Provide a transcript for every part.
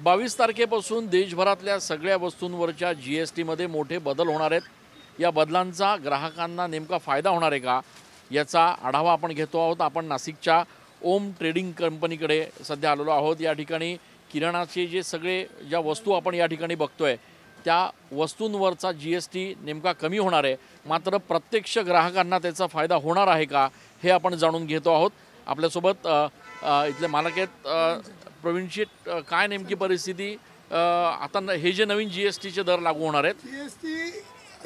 22 तारखेपासून देशभरातल्या सगळ्या वस्तूंवरच्या GST मध्ये मोठे बदल होणार आहेत। या बदलांचा ग्राहकांना नेमका फायदा होणार आहे का याचा आढावा आपण घेतो आहोत। आपण नाशिकच्या ओम ट्रेडिंग कंपनीकडे सध्या आलेलो आहोत। या ठिकाणी किराणाचे जे सगळे ज्या वस्तू आपण या ठिकाणी बघतोय त्या वस्तूंवरचा GST नेमका कमी होणार आहे, मात्र प्रत्यक्ष ग्राहकांना त्याचा फायदा होणार आहे का हे आपण जाणून घेतो आहोत। आपल्यासोबत इथले मालक आहेत प्रवीण शेठ, काय नेमकी परिस्थिती आता हे जे नवीन GSTचे दर लागू होणार आहेत?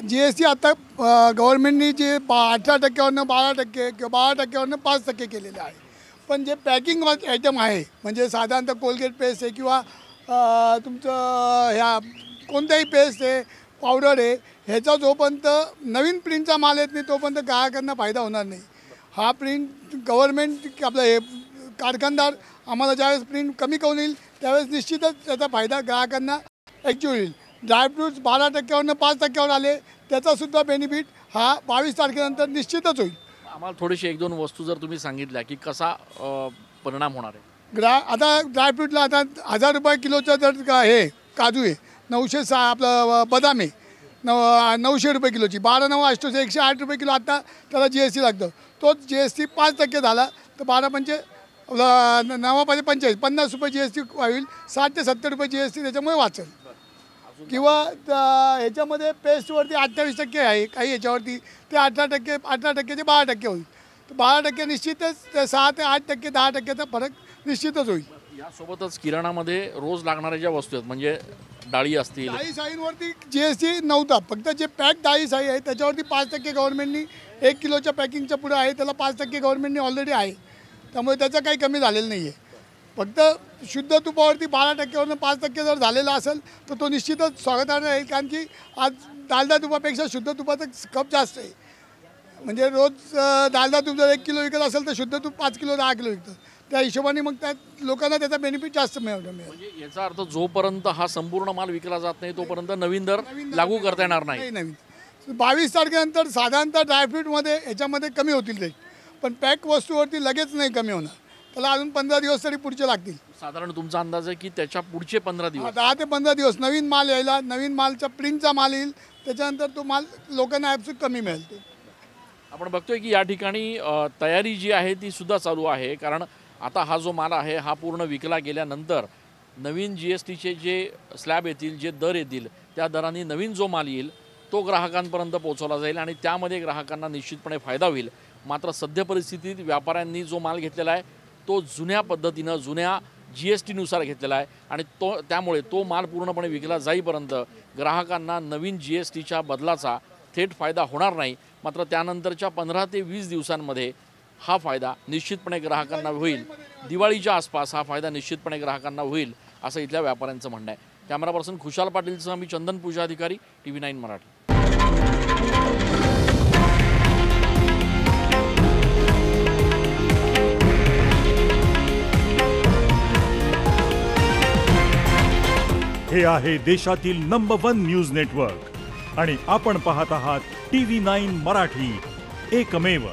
GST आता गव्हर्नमेंटनी जे 18%वरनं 12% किंवा 12%वरनं 5% केलेलं आहे। पण जे पॅकिंग आयटम आहे म्हणजे साधारणतः कोलगेट पेस्ट आहे किंवा तुमचं ह्या कोणत्याही पेस्ट आहे, पावडर आहे, ह्याचा जोपर्यंत नवीन प्रिंटचा माल येत नाही तोपर्यंत ग्राहकांना फायदा होणार नाही। हा प्रिंट गव्हर्नमेंट आपलं हे कारखानदार आम्हाला ज्यावेळेस प्रिंट कमी करून येईल त्यावेळेस निश्चितच त्याचा फायदा ग्राहकांना ॲक्च्युअली होईल। ड्रायफ्रूट्स 12%वरनं 5%वर आले, त्याचासुद्धा बेनिफिट हा 22 तारखेनंतर निश्चितच होईल। आम्हाला थोडीशी एक दोन वस्तू जर तुम्ही सांगितल्या की कसा परिणाम होणार आहे? आता ड्रायफ्रूटला आता 1000 रुपये किलोचा जर हे काजू आहे, 906 आपलं बदाम आहे 900 रुपये किलोची, 12 9 8 108 रुपये किलो आता त्याला GST लागतं। तोच GST 5% झाला तर 12 पंचे 9 5 45 50 रुपये GST होईल, 60 ते 70 रुपये GST त्याच्यामुळे वाचेल। किंवा ह्याच्यामध्ये पेस्टवरती 28% आहे, काही ह्याच्यावरती ते 18% 18% ते 12% होईल। तर 12% निश्चितच 6 ते 8% 10%चा फरक निश्चितच होईल। यासोबतच किराणामध्ये रोज लागणाऱ्या ज्या वस्तू आहेत म्हणजे डाळी असतील, डाळी साईंवरती GST नव्हता, फक्त जे पॅक डाळी साई आहे त्याच्यावरती 5% गव्हर्नमेंटनी 1 किलोच्या पॅकिंगच्या पुढे आहे त्याला 5% गव्हर्नमेंटनी ऑलरेडी आहे, त्यामुळे त्याचं काही कमी झालेलं नाही आहे। फक्त शुद्ध तुपावरती 12%वरनं 5% जर झालेला असेल तर तो निश्चितच स्वागतार्ह आहे, कारण की आज डालडा तुपापेक्षा शुद्ध तुपाचं कप जास्त आहे। म्हणजे रोज डालडा तूप जर 1 किलो विकत असेल तर शुद्ध तूप 5 किलो 10 किलो विकतं, त्या हिशोबाने मग त्या लोकांना त्याचा बेनिफिट जास्त मिळेल। म्हणजे याचा अर्थ जोपर्यंत हा संपूर्ण माल विकला जात नाही तोपर्यंत नवीन दर लागू करता येणार नाही। नवीन 22 तारखेनंतर साधारणतः ड्रायफ्रूटमध्ये ह्याच्यामध्ये कमी होतील रेट, पण पॅक वस्तूवरती लगेच नाही कमी होणार, त्याला अजून 15 दिवस तरी पुढचे लागतील। साधारण तुमचा अंदाज आहे की त्याच्या पुढचे 15 दिवस 10 ते 15 दिवस नवीन माल यायला, नवीन मालचा प्रिंटचा माल येईल, त्याच्यानंतर तो माल लोकांना ॲप्स कमी मिळेल। आपण बघतोय की या ठिकाणी तयारी जी आहे ती सुद्धा चालू आहे, कारण आता हा जो माल आहे हा पूर्ण विकला गेल्यानंतर नवीन GSTचे जे स्लॅब येतील, जे दर येतील, त्या दराने नवीन जो माल येईल तो ग्राहकांपर्यंत पोहोचवला जाईल आणि त्यामध्ये ग्राहकांना निश्चितपणे फायदा होईल। मात्र सध्या परिस्थितीत व्यापाऱ्यांनी जो माल घेतलेला आहे तो जुन्या पद्धतीनं जुन्या GSTनुसार घेतलेला आहे आणि त्यामुळे तो माल पूर्णपणे विकला जाईपर्यंत ग्राहकांना नवीन GSTच्या बदलाचा थेट फायदा होणार नाही। मात्र त्यानंतरच्या 15 ते 20 दिवसांमध्ये हा फायदा निश्चितपणे ग्राहकांना होईल। दिवाळीच्या आसपास हा फायदा निश्चितपणे ग्राहकांना होईल असं इथल्या व्यापाऱ्यांचं म्हणणं आहे। कॅमेरा पर्सन खुशाल पाटीलसह मी चंदन पूजा अधिकारी, TV9 मराठी। हे आहे देशातील नंबर 1 न्यूज नेटवर्क आणि आपण पाहत आहात TV9 मराठी, एकमेव।